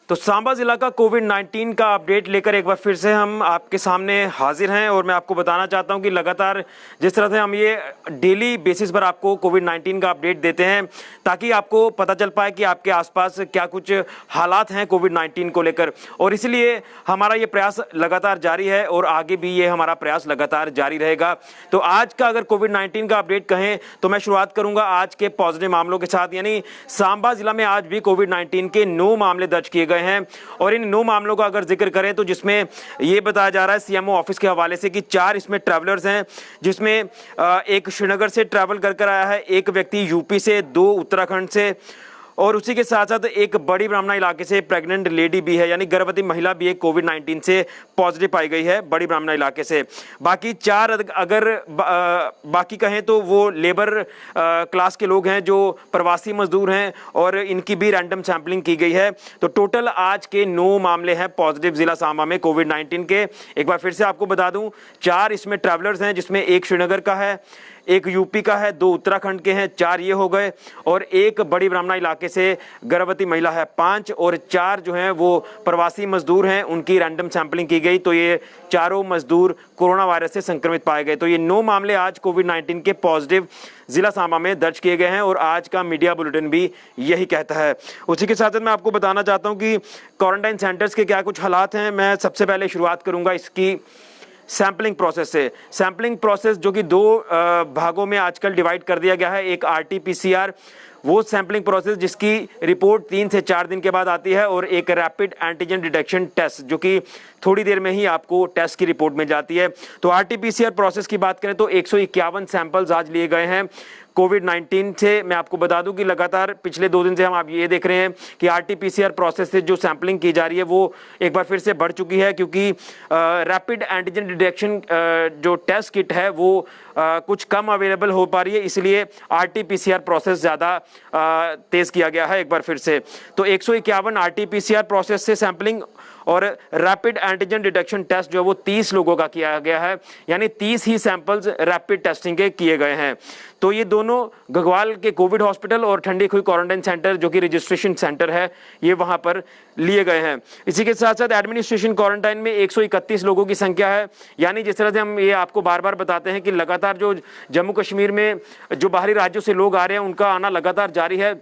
तो सांबा जिला का कोविड-19 का अपडेट लेकर एक बार फिर से हम आपके सामने हाजिर हैं और मैं आपको बताना चाहता हूं कि लगातार जिस तरह से हम ये डेली बेसिस पर आपको कोविड-19 का अपडेट देते हैं ताकि आपको पता चल पाए कि आपके आसपास क्या कुछ हालात हैं कोविड-19 को लेकर, और इसलिए हमारा ये प्रयास लगातार जारी है और आगे भी ये हमारा प्रयास लगातार जारी रहेगा। तो आज का अगर कोविड-19 का अपडेट कहें तो मैं शुरुआत करूंगा आज के पॉजिटिव मामलों के साथ, यानी सांबा जिला में आज भी कोविड-19 के 9 मामले दर्ज किए गए हैं और इन 9 मामलों का अगर जिक्र करें तो जिसमें ये बताया जा रहा है सीएमओ ऑफिस के हवाले से कि 4 इसमें ट्रैवलर्स हैं, जिसमें एक श्रीनगर से ट्रैवल कर आया है, एक व्यक्ति यूपी से, 2 उत्तराखंड से और उसी के साथ साथ एक बड़ी ब्राह्मणा इलाके से प्रेग्नेंट लेडी भी है, यानी गर्भवती महिला भी एक कोविड-19 से पॉजिटिव पाई गई है बड़ी ब्राह्मणा इलाके से। बाकी 4 अगर बाकी कहें तो वो लेबर क्लास के लोग हैं जो प्रवासी मजदूर हैं और इनकी भी रैंडम सैंपलिंग की गई है। तो टोटल आज के 9 मामले हैं पॉजिटिव जिला सांबा में कोविड-19 के। एक बार फिर से आपको बता दूं, 4 इसमें ट्रैवलर्स हैं, जिसमें एक श्रीनगर का है, एक यूपी का है, 2 उत्तराखंड के हैं, 4 ये हो गए और एक बड़ी ब्राह्मणा इलाके से गर्भवती महिला है 5 और 4 जो हैं वो प्रवासी मजदूर हैं, उनकी रैंडम सैंपलिंग की गई। तो ये चारों मजदूर कोरोना वायरस से संक्रमित पाए गए। तो ये 9 मामले आज कोविड-19 के पॉजिटिव जिला सांबा में दर्ज किए गए हैं और आज का मीडिया बुलेटिन भी यही कहता है। उसी के साथ मैं आपको बताना चाहता हूं कि क्वारंटाइन सेंटर्स के क्या कुछ हालात हैं। मैं सबसे पहले शुरुआत करूंगा इसकी सैंपलिंग प्रोसेस से। सैंपलिंग प्रोसेस जो कि 2 भागों में आजकल डिवाइड कर दिया गया है, एक आरटी-पीसीआर वो सैंपलिंग प्रोसेस जिसकी रिपोर्ट 3 से 4 दिन के बाद आती है, और एक रैपिड एंटीजन डिटेक्शन टेस्ट जो कि थोड़ी देर में ही आपको टेस्ट की रिपोर्ट मिल जाती है। तो आरटी-पीसीआर प्रोसेस की बात करें तो 151 सैंपल्स आज लिए गए हैं कोविड-19 से। मैं आपको बता दूं कि लगातार पिछले 2 दिन से हम आप ये देख रहे हैं कि आरटी-पीसीआर प्रोसेस से जो सैंपलिंग की जा रही है वो एक बार फिर से बढ़ चुकी है, क्योंकि रैपिड एंटीजन डिटेक्शन जो टेस्ट किट है वो कुछ कम अवेलेबल हो पा रही है, इसलिए आरटी-पीसीआर प्रोसेस ज़्यादा तेज़ किया गया है एक बार फिर से। तो 151 आरटी-पीसीआर प्रोसेस से सैंपलिंग और रैपिड एंटीजन डिटेक्शन टेस्ट जो है वो 30 लोगों का किया गया है, यानी 30 ही सैंपल्स रैपिड टेस्टिंग के किए गए हैं। तो ये दोनों घगवाल के कोविड हॉस्पिटल और ठंडी खुई क्वारंटाइन सेंटर जो कि रजिस्ट्रेशन सेंटर है, ये वहां पर लिए गए हैं। इसी के साथ साथ एडमिनिस्ट्रेशन क्वारंटाइन में 131 लोगों की संख्या है, यानी जिस तरह से हम ये आपको बार बार बताते हैं कि लगातार जो जम्मू कश्मीर में जो बाहरी राज्यों से लोग आ रहे हैं उनका आना लगातार जारी है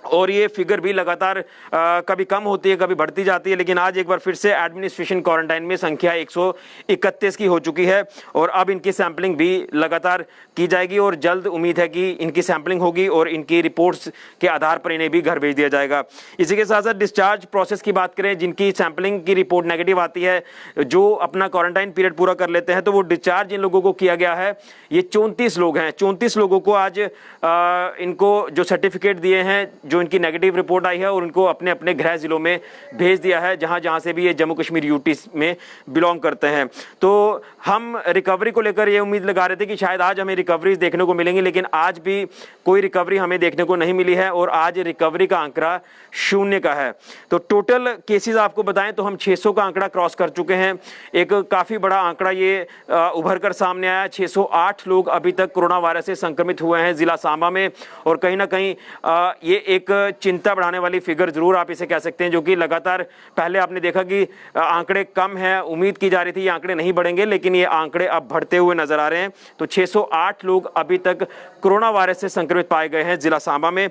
और ये फिगर भी लगातार कभी कम होती है कभी बढ़ती जाती है, लेकिन आज एक बार फिर से एडमिनिस्ट्रेशन क्वारंटाइन में संख्या 131 की हो चुकी है और अब इनकी सैंपलिंग भी लगातार की जाएगी और जल्द उम्मीद है कि इनकी सैंपलिंग होगी और इनकी रिपोर्ट्स के आधार पर इन्हें भी घर भेज दिया जाएगा। इसी के साथ साथ डिस्चार्ज प्रोसेस की बात करें, जिनकी सैंपलिंग की रिपोर्ट नेगेटिव आती है, जो अपना क्वारंटाइन पीरियड पूरा कर लेते हैं, तो वो डिस्चार्ज इन लोगों को किया गया है। ये 34 लोग हैं, 34 लोगों को आज इनको जो सर्टिफिकेट दिए हैं, जो इनकी नेगेटिव रिपोर्ट आई है, और उनको अपने अपने गृह जिलों में भेज दिया है, जहां जहां से भी ये जम्मू कश्मीर यूटी में बिलोंग करते हैं। तो हम रिकवरी को लेकर ये उम्मीद लगा रहे थे कि शायद आज हमें रिकवरीज देखने को मिलेंगी, लेकिन आज भी कोई रिकवरी हमें देखने को नहीं मिली है और आज रिकवरी का आंकड़ा 0 का है। तो टोटल केसेस आपको बताएं तो हम 600 का आंकड़ा क्रॉस कर चुके हैं। एक काफी बड़ा आंकड़ा ये उभर कर सामने आया। 608 लोग अभी तक कोरोना वायरस से संक्रमित हुए हैं जिला सांबा में, और कहीं ना कहीं ये एक चिंता बढ़ाने वाली फिगर जरूर आप इसे कह सकते हैं, जो कि लगातार पहले आपने देखा कि आंकड़े कम है, उम्मीद की जा रही थी ये आंकड़े नहीं बढ़ेंगे, लेकिन ये आंकड़े अब बढ़ते हुए नजर आ रहे हैं। तो 608 लोग अभी तक कोरोना वायरस से संक्रमित पाए गए हैं जिला सांबा में।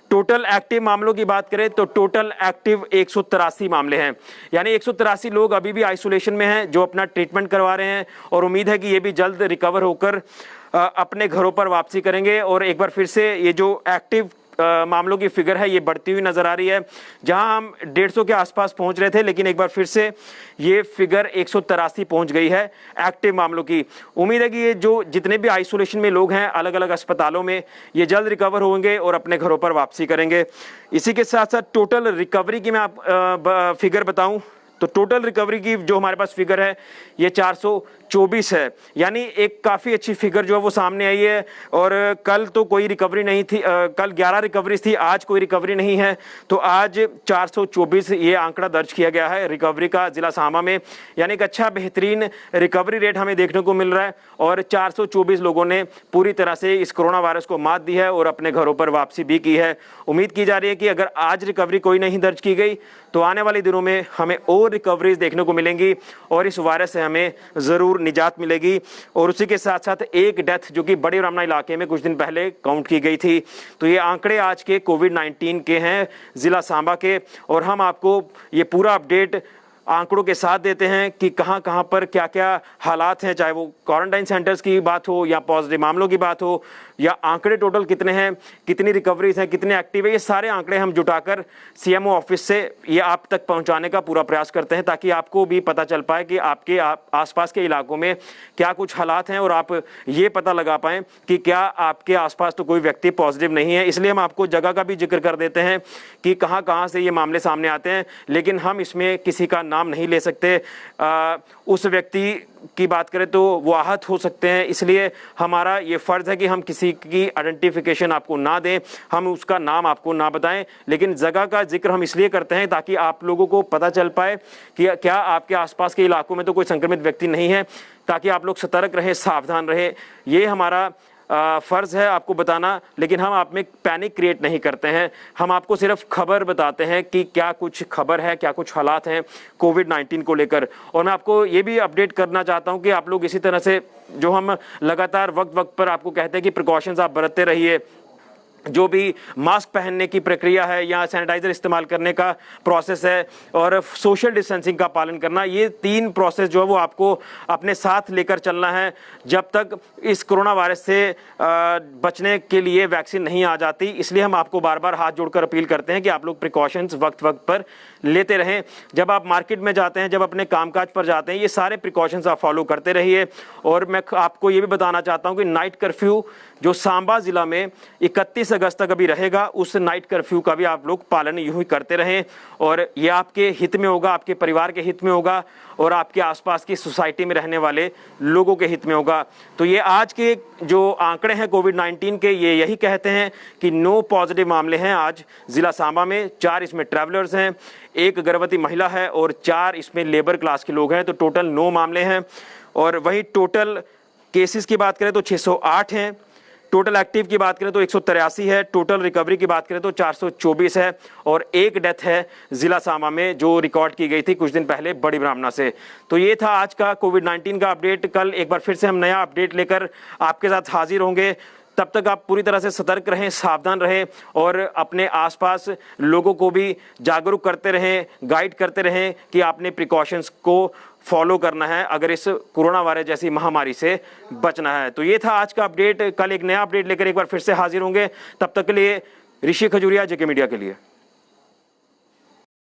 टोटल एक्टिव मामलों की बात करें तो टोटल एक्टिव 183 मामले हैं, यानी 183 लोग अभी भी आइसोलेशन में हैं जो अपना ट्रीटमेंट करवा रहे हैं, और उम्मीद है कि ये भी जल्द रिकवर होकर अपने घरों पर वापसी करेंगे। और एक बार फिर से ये जो एक्टिव मामलों की फिगर है ये बढ़ती हुई नजर आ रही है। जहां हम 150 के आसपास पहुंच रहे थे, लेकिन एक बार फिर से ये फिगर 183 पहुंच गई है एक्टिव मामलों की। उम्मीद है कि ये जो जितने भी आइसोलेशन में लोग हैं अलग अलग अस्पतालों में, ये जल्द रिकवर होंगे और अपने घरों पर वापसी करेंगे। इसी के साथ साथ टोटल रिकवरी की मैं आप फिगर बताऊं तो टोटल रिकवरी की जो हमारे पास फिगर है ये 424 है, यानी एक काफ़ी अच्छी फिगर जो है वो सामने आई है। और कल तो कोई रिकवरी नहीं थी, कल 11 रिकवरीज थी, आज कोई रिकवरी नहीं है, तो आज 424 ये आंकड़ा दर्ज किया गया है रिकवरी का जिला सांबा में, यानी एक अच्छा बेहतरीन रिकवरी रेट हमें देखने को मिल रहा है। और 424 लोगों ने पूरी तरह से इस कोरोना वायरस को मात दी है और अपने घरों पर वापसी भी की है। उम्मीद की जा रही है कि अगर आज रिकवरी कोई नहीं दर्ज की गई तो आने वाले दिनों में हमें और रिकवरीज देखने को मिलेंगी और इस वायरस से हमें ज़रूर निजात मिलेगी। और उसी के साथ साथ एक डेथ जो कि बड़े ब्राह्मणा इलाके में कुछ दिन पहले काउंट की गई थी। तो ये आंकड़े आज के कोविड-19 के हैं ज़िला सांबा के, और हम आपको ये पूरा अपडेट आंकड़ों के साथ देते हैं कि कहां कहां पर क्या क्या हालात हैं, चाहे वो क्वारंटाइन सेंटर्स की बात हो या पॉजिटिव मामलों की बात हो या आंकड़े टोटल कितने हैं, कितनी रिकवरीज हैं, कितने एक्टिव है, ये सारे आंकड़े हम जुटाकर सीएमओ ऑफिस से ये आप तक पहुंचाने का पूरा प्रयास करते हैं ताकि आपको भी पता चल पाए कि आपके आसपास के इलाकों में क्या कुछ हालात हैं और आप ये पता लगा पाएं कि क्या आपके आसपास तो कोई व्यक्ति पॉजिटिव नहीं है। इसलिए हम आपको जगह का भी जिक्र कर देते हैं कि कहां कहां से ये मामले सामने आते हैं, लेकिन हम इसमें किसी का नाम नहीं ले सकते। उस व्यक्ति की बात करें तो वो आहत हो सकते हैं, इसलिए हमारा ये फर्ज है कि हम किसी की आइडेंटिफिकेशन आपको ना दें, हम उसका नाम आपको ना बताएं, लेकिन जगह का जिक्र हम इसलिए करते हैं ताकि आप लोगों को पता चल पाए कि क्या आपके आसपास के इलाकों में तो कोई संक्रमित व्यक्ति नहीं है, ताकि आप लोग सतर्क रहें, सावधान रहें। ये हमारा फ़र्ज़ है आपको बताना, लेकिन हम आप में पैनिक क्रिएट नहीं करते हैं। हम आपको सिर्फ खबर बताते हैं कि क्या कुछ खबर है, क्या कुछ हालात हैं कोविड-19 को लेकर। और मैं आपको ये भी अपडेट करना चाहता हूं कि आप लोग इसी तरह से जो हम लगातार वक्त वक्त पर आपको कहते हैं कि प्रिकॉशंस आप बरतते रहिए, जो भी मास्क पहनने की प्रक्रिया है या सैनिटाइजर इस्तेमाल करने का प्रोसेस है और सोशल डिस्टेंसिंग का पालन करना, ये 3 प्रोसेस जो है वो आपको अपने साथ लेकर चलना है जब तक इस कोरोना वायरस से बचने के लिए वैक्सीन नहीं आ जाती। इसलिए हम आपको बार बार हाथ जोड़कर अपील करते हैं कि आप लोग प्रिकॉशंस वक्त वक्त पर लेते रहें। जब आप मार्केट में जाते हैं, जब अपने कामकाज पर जाते हैं, ये सारे प्रिकॉशंस आप फॉलो करते रहिए। और मैं आपको ये भी बताना चाहता हूँ कि नाइट कर्फ्यू जो सांबा जिला में 31 अगस्त तक अभी रहेगा, उस नाइट कर्फ्यू का भी आप लोग पालन यूं ही करते रहें और ये आपके हित में होगा, आपके परिवार के हित में होगा और आपके आसपास की सोसाइटी में रहने वाले लोगों के हित में होगा। तो ये आज के जो आंकड़े हैं कोविड-19 के, ये यही कहते हैं कि 9 पॉजिटिव मामले हैं आज जिला सांबा में। 4 इसमें ट्रैवलर्स हैं, 1 गर्भवती महिला है और 4 इसमें लेबर क्लास के लोग हैं। तो टोटल 9 मामले हैं। और वही टोटल केसेस की बात करें तो 608 हैं, टोटल एक्टिव की बात करें तो 183 है, टोटल रिकवरी की बात करें तो 424 है और 1 डेथ है जिला सांबा में जो रिकॉर्ड की गई थी कुछ दिन पहले बड़ी ब्राह्मणा से। तो ये था आज का कोविड-19 का अपडेट। कल एक बार फिर से हम नया अपडेट लेकर आपके साथ हाजिर होंगे। तब तक आप पूरी तरह से सतर्क रहें, सावधान रहें और अपने आसपास लोगों को भी जागरूक करते रहें, गाइड करते रहें कि आपने प्रिकॉशंस को फॉलो करना है अगर इस कोरोना वायरस जैसी महामारी से बचना है। तो ये था आज का अपडेट। कल एक नया अपडेट लेकर एक बार फिर से हाजिर होंगे। तब तक के लिए ऋषि खजूरिया, जेके मीडिया के लिए।